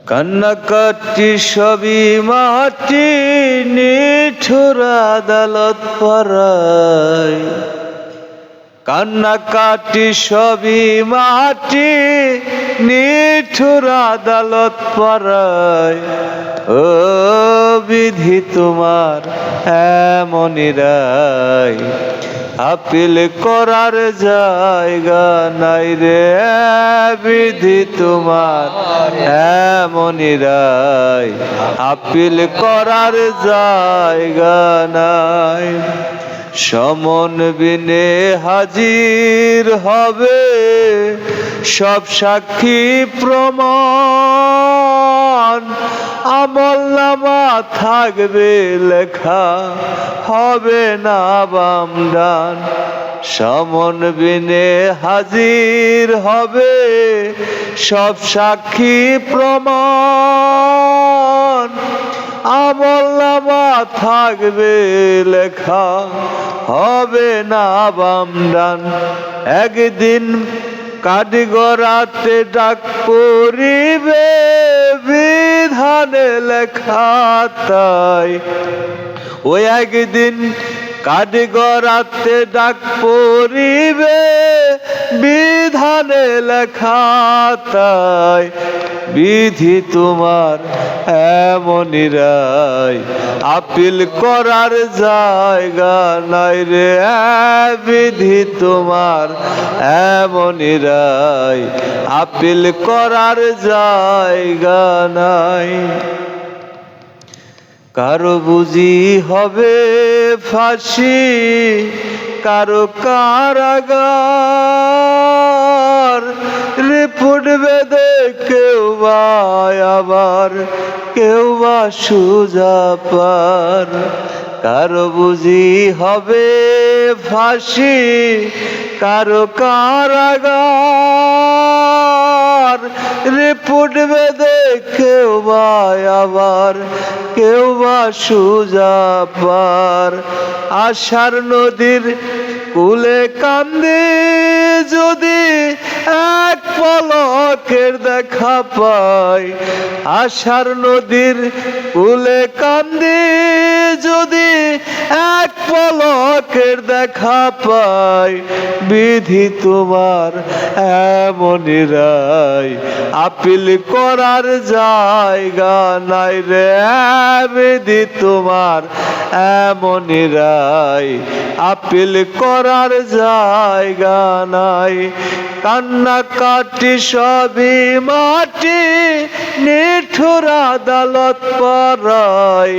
কান্নাকাটি সবই মাটি, নিঠুর আদালত পাড়ায়। কান্নাকাটি সবই মাটি, নিঠুর আদালত পাড়ায়। ও বিধি তোমার এমনই রায়, আপিল করার জায়গা নাই রে। বিধি তোমার এমনই রায়, আপিল করার জায়গা নাই। সমন বিনে হাজির হবে সব সাক্ষী প্রমাণ। আমলনামা থাকবে লেখা, হবে না বাম ডান। সমন বিনে হাজির হবে সব সাক্ষী প্রমাণ। আমলনামা থাকবে লেখা, হবে না বাম ডান। একদিন কাঠগড়াতে ডাক পড়িবে, বিধানে লেখা তাই। ওই একদিন কাঠগড়াতে ডাক পড়িবে, বিধানে লেখা তাই। বিধি তোমার এমনই রায়, আপিল করার জায়গা নাই রে। বিধি তোমার এমনই রায়, আপিল করার জায়গা নাই। কারো বুঝি হবে ফাঁসি, কারো কারাগার। রিপোর্ট বেঁধে কেউ বা আবার, কেউ বা সুজা পার। কারো বুঝি হবে ফাঁসি, কারো কারাগার। রিপোর্ট বেঁধে কেউ বা আবার, কেউ বা সুজা পার। আশার নদীর কূলে কান্দে যদি এক পলকের দেখা পাই। আশার নদীর কূলে কান্দে যদি এক পলকের দেখা পাই। বিধি তোমার এমনই রায়, আপিল করার জায়গা নাই রে। বিধি তোমার এমনই রায়, আপিল করার জায়গা নাই। কান্নাকাটি সবই মাটি, নিঠুর আদালত পাড়ায়।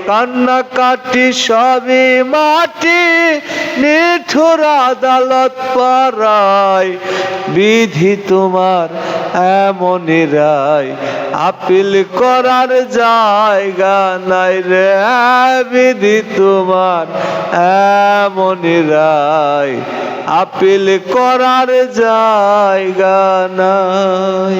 কান্নাকাটি সবই মাটি, নিঠুর আদালত পাড়ায়। বিধি তোমার এমনই রায়, আপিল করার জায়গা নাই রে। বিধি তোমার এমনই রায়, আপিল করার জায়গা নাই।